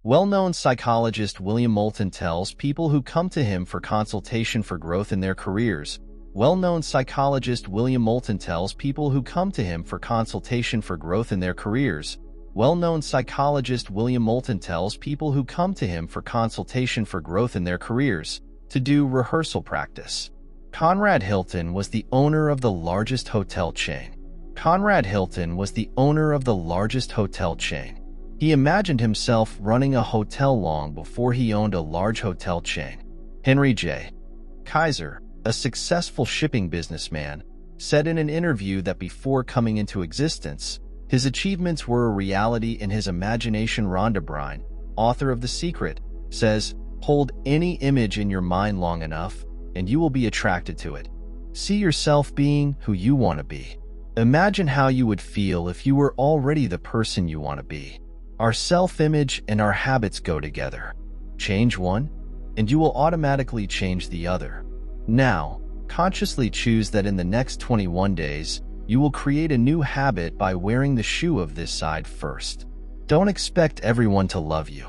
Well-known psychologist William Moulton tells people who come to him for consultation for growth in their careers. Well-known psychologist William Moulton tells people who come to him for consultation for growth in their careers. Well-known psychologist William Moulton tells people who come to him for consultation for growth in their careers to do rehearsal practice. Conrad Hilton was the owner of the largest hotel chain. Conrad Hilton was the owner of the largest hotel chain. He imagined himself running a hotel long before he owned a large hotel chain. Henry J. Kaiser, a successful shipping businessman, said in an interview that before coming into existence, his achievements were a reality in his imagination. Rhonda Bryan, author of The Secret, says, "Hold any image in your mind long enough, and you will be attracted to it. See yourself being who you want to be. Imagine how you would feel if you were already the person you want to be." Our self-image and our habits go together. Change one, and you will automatically change the other. Now, consciously choose that in the next 21 days, you will create a new habit by wearing the shoe of this side first. Don't expect everyone to love you.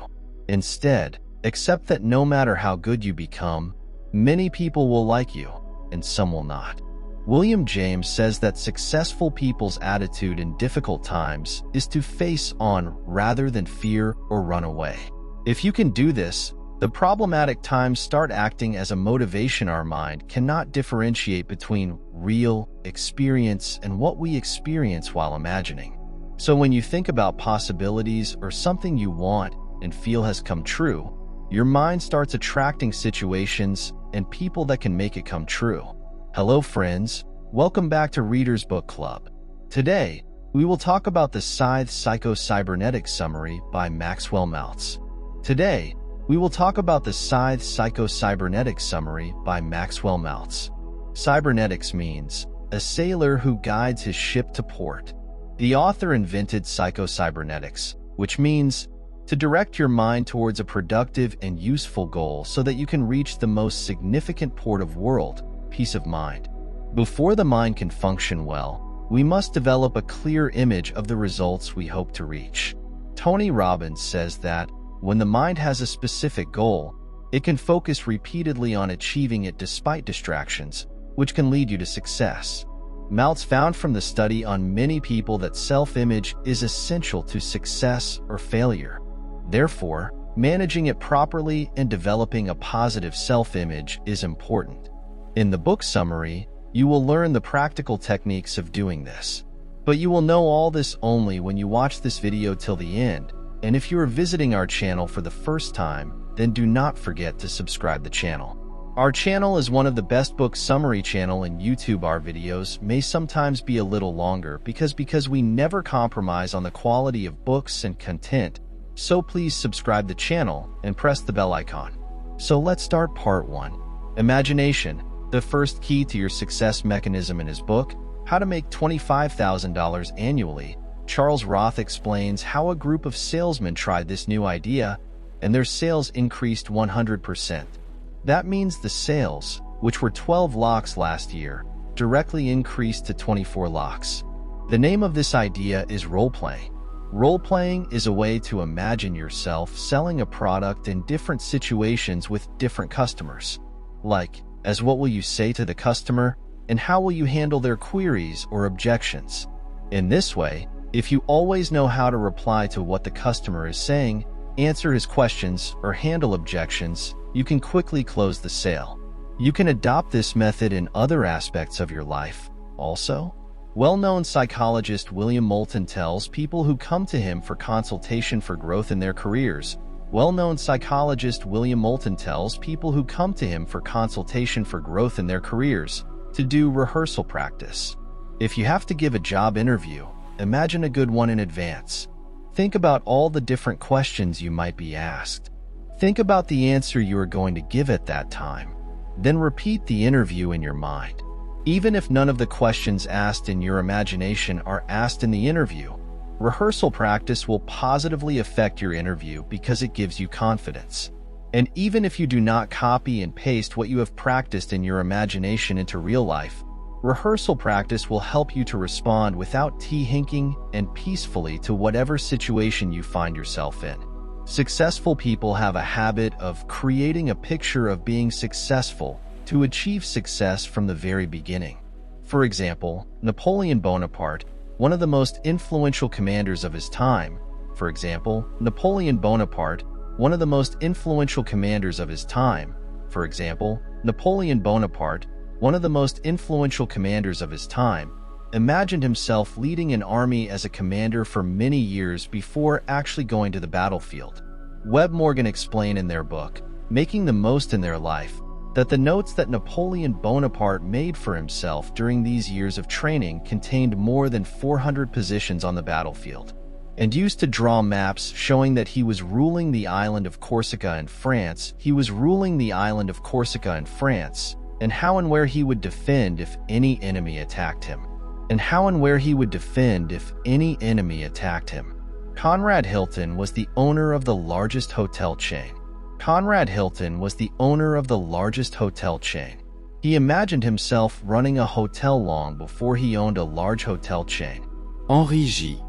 Instead, accept that no matter how good you become, many people will like you, and some will not. William James says that successful people's attitude in difficult times is to face on rather than fear or run away. If you can do this, the problematic times start acting as a motivation. Our mind cannot differentiate between real experience and what we experience while imagining. So when you think about possibilities or something you want and feel has come true, your mind starts attracting situations and people that can make it come true. Hello friends, welcome back to Reader's Book Club. Today, we will talk about the Maltz Psycho-Cybernetics Summary by Maxwell Maltz. Today, we will talk about the Maltz Psycho-Cybernetics Summary by Maxwell Maltz. Cybernetics means a sailor who guides his ship to port. The author invented psycho-cybernetics, which means to direct your mind towards a productive and useful goal so that you can reach the most significant port of world, peace of mind. Before the mind can function well, we must develop a clear image of the results we hope to reach. Tony Robbins says that when the mind has a specific goal, it can focus repeatedly on achieving it despite distractions, which can lead you to success. Maltz found from the study on many people that self-image is essential to success or failure. Therefore, managing it properly and developing a positive self-image is important. In the book summary, you will learn the practical techniques of doing this. But you will know all this only when you watch this video till the end, and if you are visiting our channel for the first time, then do not forget to subscribe the channel. Our channel is one of the best book summary channel in YouTube. Our videos may sometimes be a little longer because we never compromise on the quality of books and content, so please subscribe the channel and press the bell icon. So let's start part 1. Imagination, the first key to your success mechanism. In his book, How to Make $25,000 Annually, Charles Roth explains how a group of salesmen tried this new idea and their sales increased 100%. That means the sales, which were 12 lakhs last year, directly increased to 24 lakhs. The name of this idea is role-playing. Role-playing is a way to imagine yourself selling a product in different situations with different customers. Like, as what will you say to the customer, and how will you handle their queries or objections? In this way, if you always know how to reply to what the customer is saying, answer his questions, or handle objections, you can quickly close the sale. You can adopt this method in other aspects of your life, also. Well-known psychologist William Moulton tells people who come to him for consultation for growth in their careers. Well-known psychologist William Moulton tells people who come to him for consultation for growth in their careers to do rehearsal practice. If you have to give a job interview, imagine a good one in advance. Think about all the different questions you might be asked. Think about the answer you are going to give at that time. Then repeat the interview in your mind. Even if none of the questions asked in your imagination are asked in the interview, rehearsal practice will positively affect your interview because it gives you confidence. And even if you do not copy and paste what you have practiced in your imagination into real life, rehearsal practice will help you to respond without hinking and peacefully to whatever situation you find yourself in. Successful people have a habit of creating a picture of being successful to achieve success from the very beginning. For example, Napoleon Bonaparte, one of the most influential commanders of his time, imagined himself leading an army as a commander for many years before actually going to the battlefield. Webb Morgan explain in their book, Making the Most in Their Life, that the notes that Napoleon Bonaparte made for himself during these years of training contained more than 400 positions on the battlefield, and used to draw maps showing that he was ruling the island of Corsica in France, and how and where he would defend if any enemy attacked him. Conrad Hilton was the owner of the largest hotel chain. He imagined himself running a hotel long before he owned a large hotel chain. Henri G.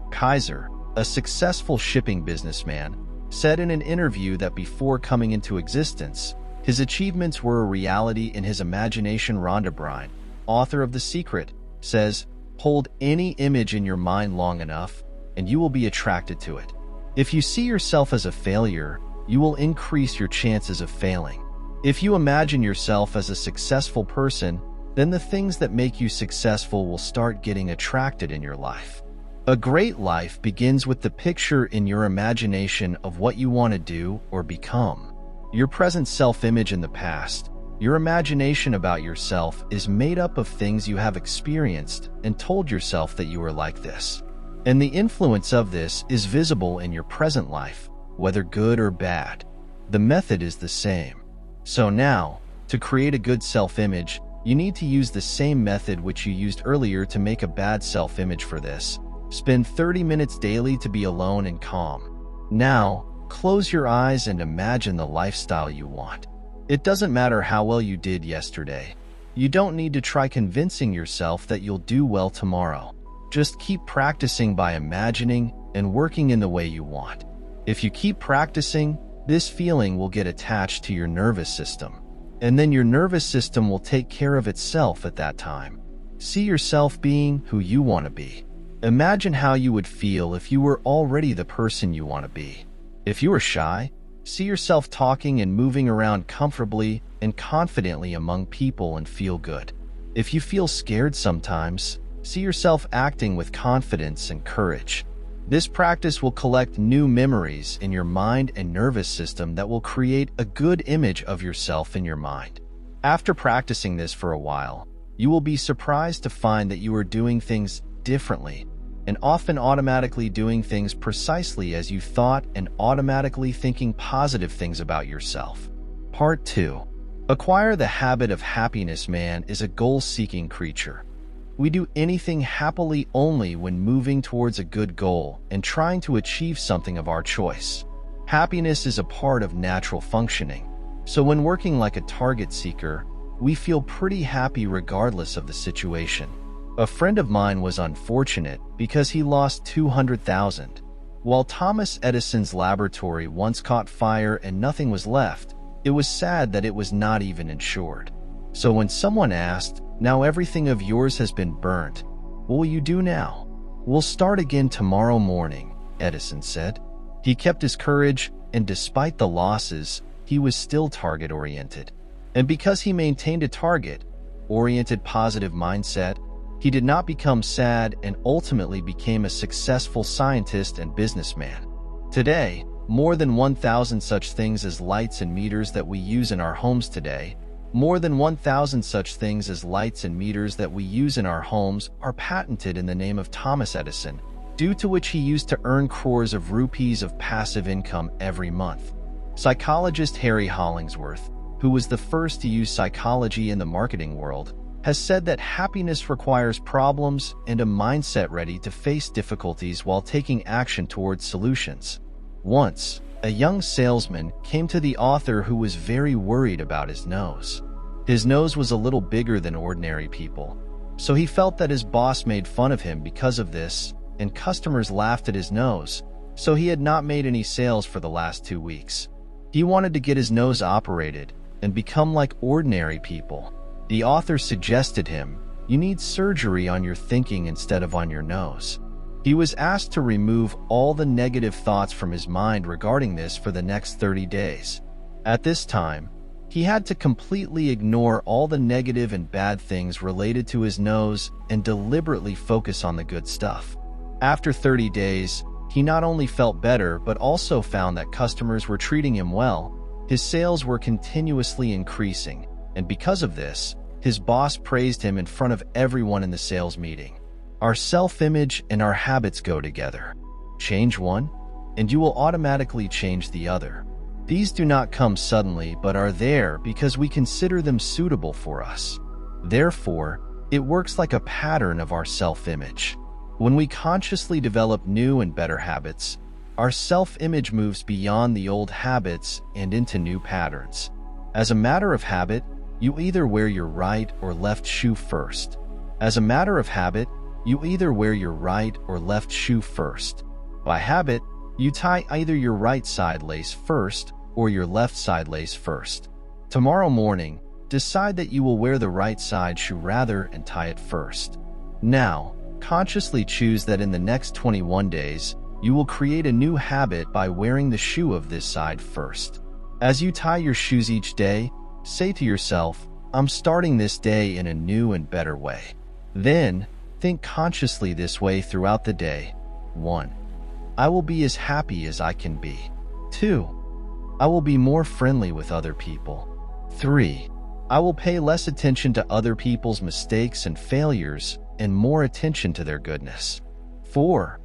Kaiser, a successful shipping businessman, said in an interview that before coming into existence, his achievements were a reality in his imagination. Rhonda Bryan, author of The Secret, says, "Hold any image in your mind long enough, and you will be attracted to it. If you see yourself as a failure, you will increase your chances of failing. If you imagine yourself as a successful person, then the things that make you successful will start getting attracted in your life." A great life begins with the picture in your imagination of what you want to do or become. Your present self-image in the past, your imagination about yourself is made up of things you have experienced and told yourself that you are like this. And the influence of this is visible in your present life, whether good or bad. The method is the same. So now, to create a good self-image, you need to use the same method which you used earlier to make a bad self-image. For this, spend 30 minutes daily to be alone and calm. Now, close your eyes and imagine the lifestyle you want. It doesn't matter how well you did yesterday. You don't need to try convincing yourself that you'll do well tomorrow. Just keep practicing by imagining and working in the way you want. If you keep practicing, this feeling will get attached to your nervous system, and then your nervous system will take care of itself at that time. See yourself being who you want to be. Imagine how you would feel if you were already the person you want to be. If you are shy, see yourself talking and moving around comfortably and confidently among people and feel good. If you feel scared sometimes, see yourself acting with confidence and courage. This practice will collect new memories in your mind and nervous system that will create a good image of yourself in your mind. After practicing this for a while, you will be surprised to find that you are doing things differently and often automatically doing things precisely as you thought and automatically thinking positive things about yourself. Part 2. Acquire the habit of happiness. Man is a goal-seeking creature. We do anything happily only when moving towards a good goal and trying to achieve something of our choice. Happiness is a part of natural functioning. So when working like a target seeker, we feel pretty happy regardless of the situation. A friend of mine was unfortunate because he lost $200,000. While Thomas Edison's laboratory once caught fire and nothing was left, it was sad that it was not even insured. So when someone asked, "Now everything of yours has been burnt, what will you do now?" "We'll start again tomorrow morning," Edison said. He kept his courage, and despite the losses, he was still target-oriented. And because he maintained a target-oriented positive mindset, he did not become sad and ultimately became a successful scientist and businessman. Today, more than 1,000 such things as lights and meters that we use in our homes are patented in the name of Thomas Edison, due to which he used to earn crores of rupees of passive income every month. Psychologist Harry Hollingsworth, who was the first to use psychology in the marketing world, has said that happiness requires problems and a mindset ready to face difficulties while taking action towards solutions. Once, a young salesman came to the author who was very worried about his nose. His nose was a little bigger than ordinary people, so he felt that his boss made fun of him because of this, and customers laughed at his nose, so he had not made any sales for the last 2 weeks. He wanted to get his nose operated and become like ordinary people. The author suggested him, "You need surgery on your thinking instead of on your nose." He was asked to remove all the negative thoughts from his mind regarding this for the next 30 days. At this time, he had to completely ignore all the negative and bad things related to his nose and deliberately focus on the good stuff. After 30 days, he not only felt better but also found that customers were treating him well. His sales were continuously increasing, and because of this, his boss praised him in front of everyone in the sales meeting. Our self-image and our habits go together. Change one, and you will automatically change the other. These do not come suddenly but are there because we consider them suitable for us. Therefore, it works like a pattern of our self-image. When we consciously develop new and better habits, our self-image moves beyond the old habits and into new patterns. As a matter of habit, you either wear your right or left shoe first. As a matter of habit, you either wear your right or left shoe first. By habit, you tie either your right side lace first or your left side lace first. Tomorrow morning, decide that you will wear the right side shoe rather and tie it first. Now, consciously choose that in the next 21 days, you will create a new habit by wearing the shoe of this side first. As you tie your shoes each day, say to yourself, "I'm starting this day in a new and better way." Then, think consciously this way throughout the day. 1. I will be as happy as I can be. 2. I will be more friendly with other people. 3. I will pay less attention to other people's mistakes and failures and more attention to their goodness. 4.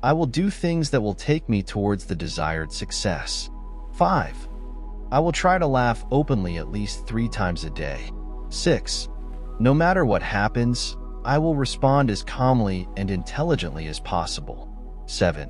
I will do things that will take me towards the desired success. 5. I will try to laugh openly at least 3 times a day. 6. No matter what happens, I will respond as calmly and intelligently as possible. 7.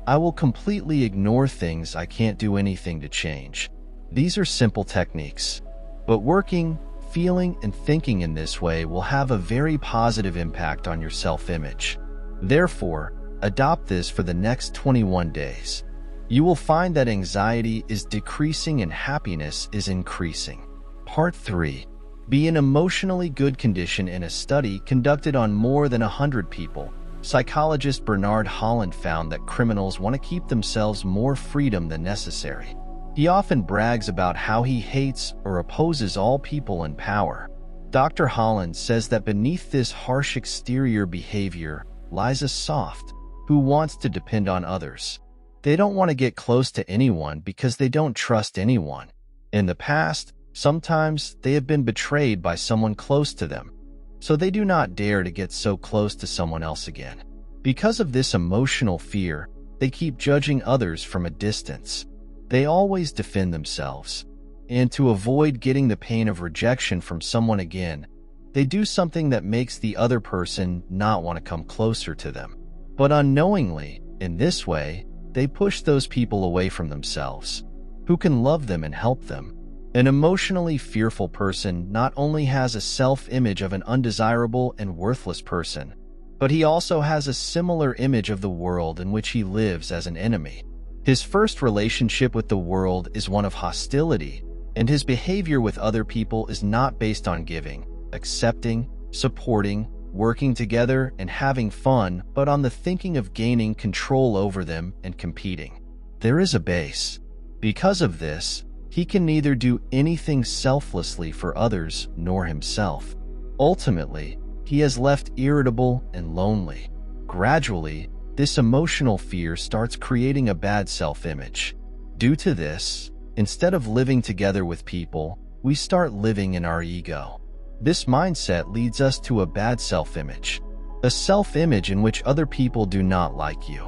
I will completely ignore things I can't do anything to change. These are simple techniques, but working, feeling, and thinking in this way will have a very positive impact on your self-image. Therefore, adopt this for the next 21 days. You will find that anxiety is decreasing and happiness is increasing. Part 3. Be in emotionally good condition. In a study conducted on more than 100 people, psychologist Bernard Holland found that criminals want to keep themselves more freedom than necessary. He often brags about how he hates or opposes all people in power. Dr. Holland says that beneath this harsh exterior behavior lies a soft, who wants to depend on others. They don't want to get close to anyone because they don't trust anyone. In the past, sometimes they have been betrayed by someone close to them, so they do not dare to get so close to someone else again. Because of this emotional fear, they keep judging others from a distance. They always defend themselves, and to avoid getting the pain of rejection from someone again, they do something that makes the other person not want to come closer to them. But unknowingly, in this way, they push those people away from themselves, who can love them and help them. An emotionally fearful person not only has a self-image of an undesirable and worthless person, but he also has a similar image of the world in which he lives as an enemy. His first relationship with the world is one of hostility, and his behavior with other people is not based on giving, accepting, supporting, working together, and having fun, but on the thinking of gaining control over them and competing. There is a base. Because of this, he can neither do anything selflessly for others nor himself. Ultimately, he is left irritable and lonely. Gradually, this emotional fear starts creating a bad self-image. Due to this, instead of living together with people, we start living in our ego. This mindset leads us to a bad self-image, a self-image in which other people do not like you.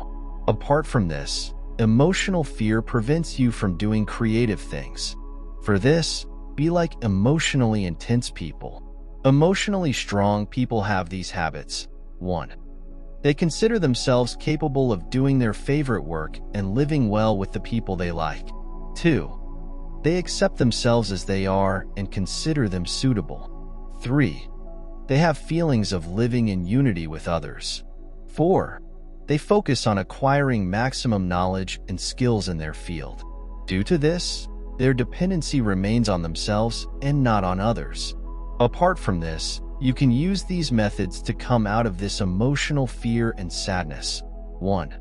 Apart from this, emotional fear prevents you from doing creative things. For this, be like emotionally intense people. Emotionally strong people have these habits. 1. They consider themselves capable of doing their favorite work and living well with the people they like. 2. They accept themselves as they are and consider them suitable. 3. They have feelings of living in unity with others. 4. They focus on acquiring maximum knowledge and skills in their field. Due to this, their dependency remains on themselves and not on others. Apart from this, you can use these methods to come out of this emotional fear and sadness. 1.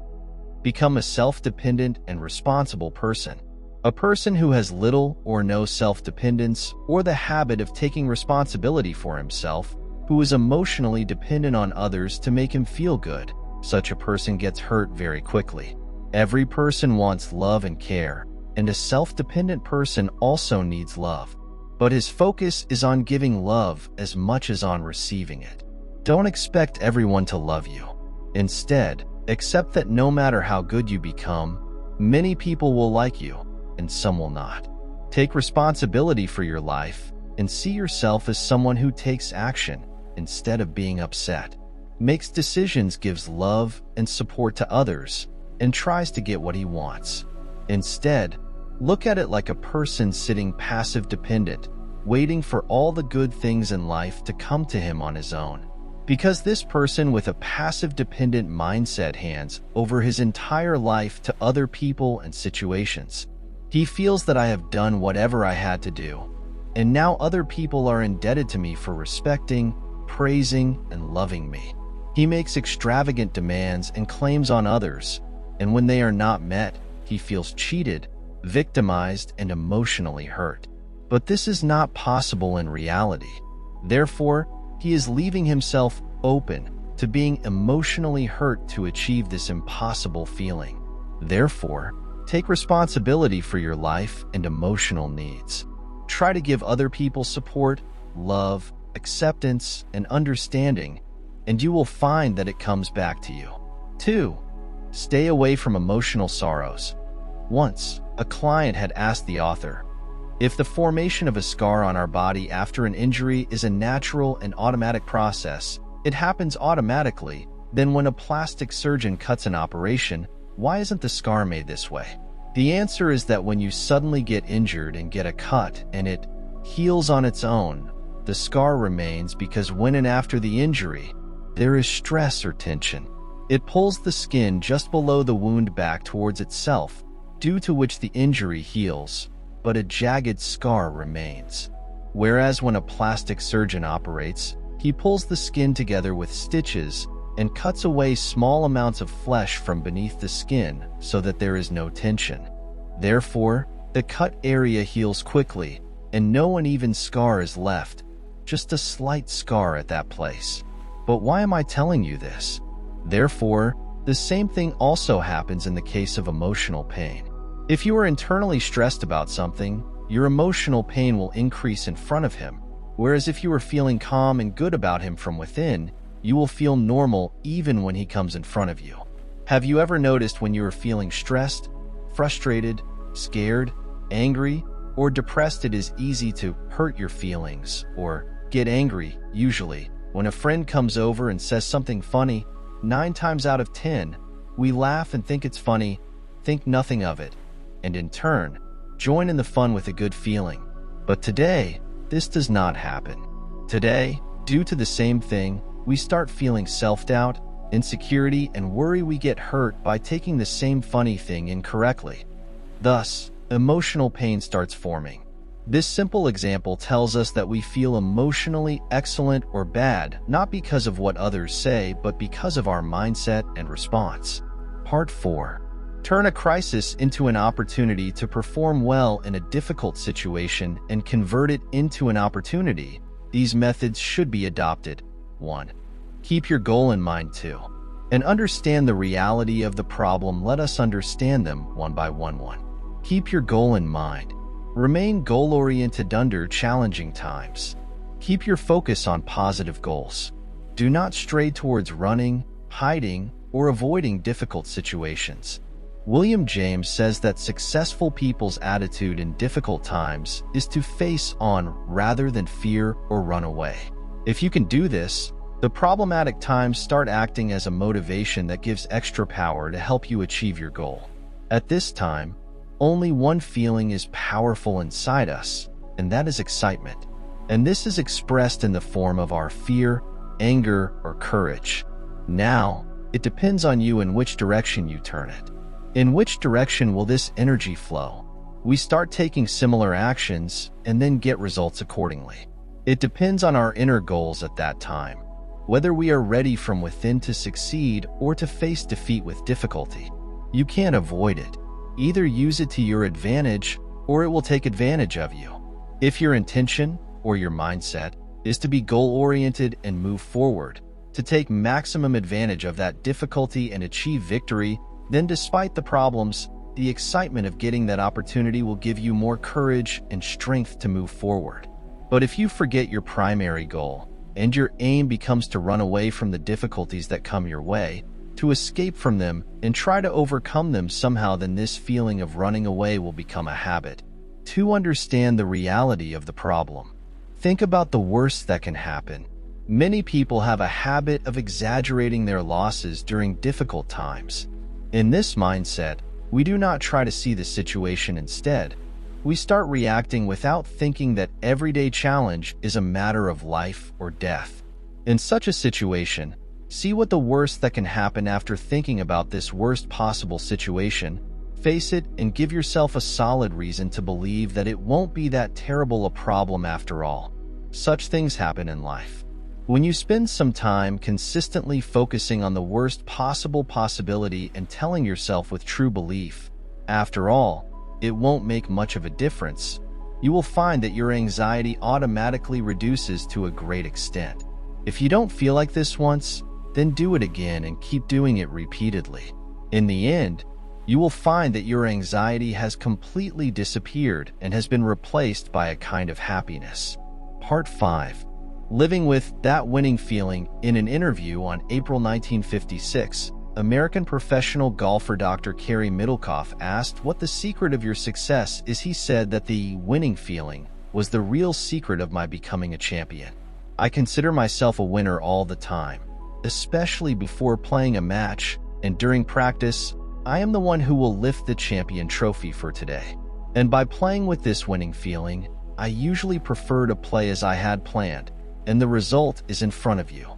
Become a self-dependent and responsible person. A person who has little or no self-dependence or the habit of taking responsibility for himself, who is emotionally dependent on others to make him feel good. Such a person gets hurt very quickly. Every person wants love and care, and a self-dependent person also needs love. But his focus is on giving love as much as on receiving it. Don't expect everyone to love you. Instead, accept that no matter how good you become, many people will like you, and some will not. Take responsibility for your life and see yourself as someone who takes action instead of being upset, makes decisions, gives love and support to others, and tries to get what he wants. Instead, look at it like a person sitting passive dependent, waiting for all the good things in life to come to him on his own. Because this person with a passive dependent mindset hands over his entire life to other people and situations. He feels that I have done whatever I had to do, and now other people are indebted to me for respecting, praising, and loving me. He makes extravagant demands and claims on others, and when they are not met, he feels cheated, victimized, and emotionally hurt. But this is not possible in reality. Therefore, he is leaving himself open to being emotionally hurt to achieve this impossible feeling. Therefore, take responsibility for your life and emotional needs. Try to give other people support, love, acceptance, and understanding, and you will find that it comes back to you. 2. Stay away from emotional sorrows. Once, a client had asked the author, if the formation of a scar on our body after an injury is a natural and automatic process, it happens automatically, then when a plastic surgeon cuts an operation, why isn't the scar made this way? The answer is that when you suddenly get injured and get a cut and it heals on its own, the scar remains because when and after the injury, there is stress or tension. It pulls the skin just below the wound back towards itself, due to which the injury heals, but a jagged scar remains. Whereas when a plastic surgeon operates, he pulls the skin together with stitches and cuts away small amounts of flesh from beneath the skin so that there is no tension. Therefore, the cut area heals quickly and no uneven scar is left, just a slight scar at that place. But why am I telling you this? Therefore, the same thing also happens in the case of emotional pain. If you are internally stressed about something, your emotional pain will increase in front of him, whereas if you are feeling calm and good about him from within, you will feel normal even when he comes in front of you. Have you ever noticed when you are feeling stressed, frustrated, scared, angry, or depressed, it is easy to hurt your feelings or get angry? Usually, when a friend comes over and says something funny, 9 times out of 10, we laugh and think it's funny, think nothing of it, and in turn, join in the fun with a good feeling. But today, this does not happen. Today, due to the same thing, we start feeling self-doubt, insecurity, and worry we get hurt by taking the same funny thing incorrectly. Thus, emotional pain starts forming. This simple example tells us that we feel emotionally excellent or bad, not because of what others say, but because of our mindset and response. Part 4. Turn a crisis into an opportunity to perform well in a difficult situation and convert it into an opportunity. These methods should be adopted. 1. Keep your goal in mind. 2. And understand the reality of the problem. Let us understand them one by one. 1. Keep your goal in mind. Remain goal-oriented under challenging times. Keep your focus on positive goals. Do not stray towards running, hiding, or avoiding difficult situations. William James says that successful people's attitude in difficult times is to face on rather than fear or run away. If you can do this, the problematic times start acting as a motivation that gives extra power to help you achieve your goal. At this time, only one feeling is powerful inside us, and that is excitement. And this is expressed in the form of our fear, anger, or courage. Now, It depends on you in which direction you turn it. In which direction will this energy flow? We start taking similar actions and then get results accordingly. It depends on our inner goals at that time, whether we are ready from within to succeed or to face defeat with difficulty. You can't avoid it. Either use it to your advantage or it will take advantage of you. If your intention or your mindset is to be goal-oriented and move forward, to take maximum advantage of that difficulty and achieve victory, then despite the problems, the excitement of getting that opportunity will give you more courage and strength to move forward. But if you forget your primary goal, and your aim becomes to run away from the difficulties that come your way, to escape from them and try to overcome them somehow, then this feeling of running away will become a habit. To understand the reality of the problem, think about the worst that can happen. Many people have a habit of exaggerating their losses during difficult times. In this mindset, we do not try to see the situation instead. We start reacting without thinking that everyday challenge is a matter of life or death. In such a situation, see what the worst that can happen after thinking about this worst possible situation, face it, and give yourself a solid reason to believe that it won't be that terrible a problem after all. Such things happen in life. When you spend some time consistently focusing on the worst possible possibility and telling yourself with true belief, after all, it won't make much of a difference, you will find that your anxiety automatically reduces to a great extent. If you don't feel like this once, then do it again and keep doing it repeatedly. In the end, you will find that your anxiety has completely disappeared and has been replaced by a kind of happiness. Part 5. Living with that winning feeling. In an interview on April 1956, American professional golfer Dr. Kerry Middlecoff asked what the secret of your success is. He said that the winning feeling was the real secret of my becoming a champion. I consider myself a winner all the time, especially before playing a match, and during practice, I am the one who will lift the champion trophy for today. And by playing with this winning feeling, I usually prefer to play as I had planned, and the result is in front of you.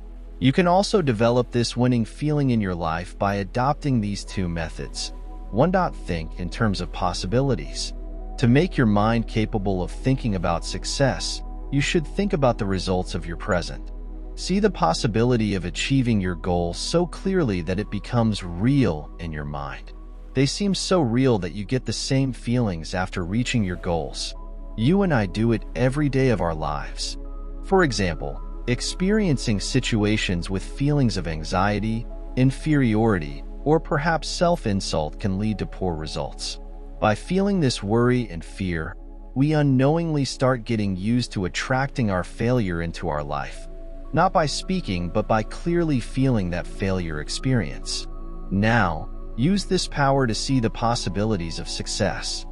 You can also develop this winning feeling in your life by adopting these two methods. 1. Think in terms of possibilities. To make your mind capable of thinking about success, you should think about the results of your present. See the possibility of achieving your goal so clearly that it becomes real in your mind. They seem so real that you get the same feelings after reaching your goals. You and I do it every day of our lives. For example, experiencing situations with feelings of anxiety, inferiority, or perhaps self-insult can lead to poor results. By feeling this worry and fear, we unknowingly start getting used to attracting our failure into our life, not by speaking but by clearly feeling that failure experience. Now, use this power to see the possibilities of success.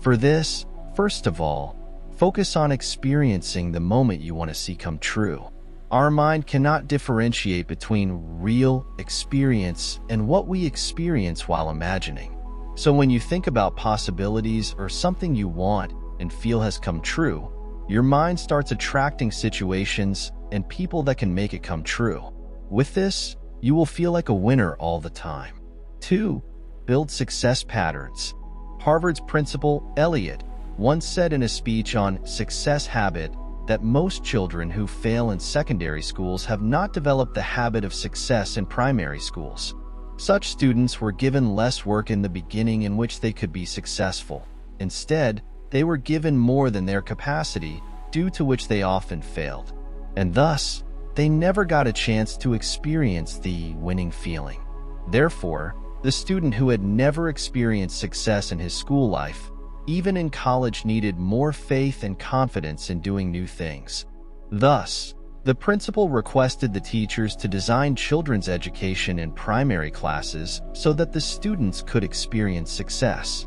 For this, first of all, focus on experiencing the moment you want to see come true. Our mind cannot differentiate between real experience and what we experience while imagining. So when you think about possibilities or something you want and feel has come true, your mind starts attracting situations and people that can make it come true. With this, you will feel like a winner all the time. 2. Build success patterns. Harvard's Principal Eliot once said in a speech on success habit that most children who fail in secondary schools have not developed the habit of success in primary schools. Such students were given less work in the beginning in which they could be successful. Instead, they were given more than their capacity, due to which they often failed. And thus, they never got a chance to experience the winning feeling. Therefore, the student who had never experienced success in his school life, even in college, needed more faith and confidence in doing new things. Thus, the principal requested the teachers to design children's education in primary classes so that the students could experience success.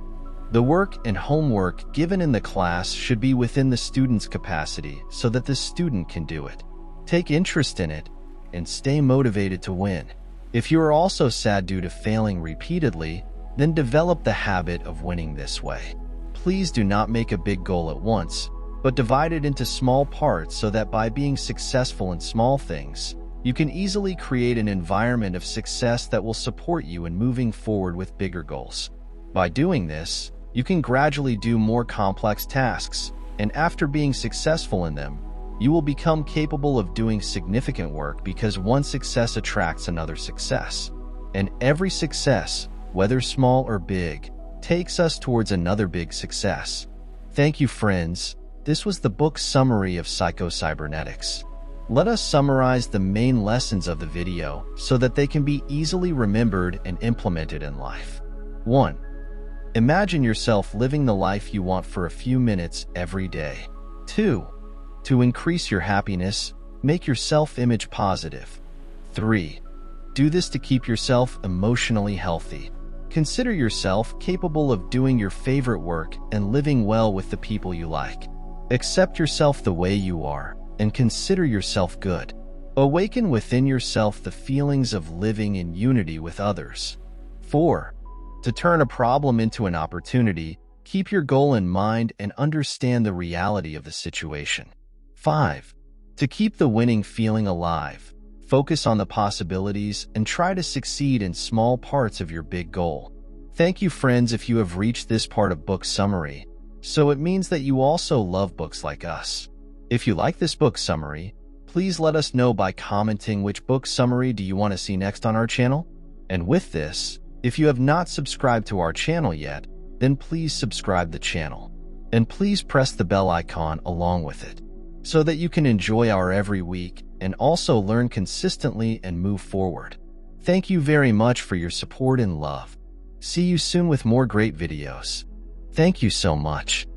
The work and homework given in the class should be within the student's capacity so that the student can do it. Take interest in it and stay motivated to win. If you are also sad due to failing repeatedly, then develop the habit of winning this way. Please do not make a big goal at once, but divide it into small parts so that by being successful in small things, You can easily create an environment of success that will support you in moving forward with bigger goals. By doing this, you can gradually do more complex tasks, and after being successful in them, you will become capable of doing significant work because one success attracts another success. And every success, whether small or big, takes us towards another big success. Thank you, friends. This was the book summary of Psycho-Cybernetics. Let us summarize the main lessons of the video so that they can be easily remembered and implemented in life. 1. Imagine yourself living the life you want for a few minutes every day. 2. To increase your happiness, make your self-image positive. 3. Do this to keep yourself emotionally healthy. Consider yourself capable of doing your favorite work and living well with the people you like. Accept yourself the way you are and consider yourself good. Awaken within yourself the feelings of living in unity with others. 4. To turn a problem into an opportunity, keep your goal in mind and understand the reality of the situation. 5. To keep the winning feeling alive, focus on the possibilities and try to succeed in small parts of your big goal. Thank you, friends, if you have reached this part of book summary. So it means that you also love books like us. If you like this book summary, please let us know by commenting which book summary do you want to see next on our channel. And with this, if you have not subscribed to our channel yet, then please subscribe the channel. And please press the bell icon along with it, so that you can enjoy our every week and also learn consistently and move forward. Thank you very much for your support and love. See you soon with more great videos. Thank you so much.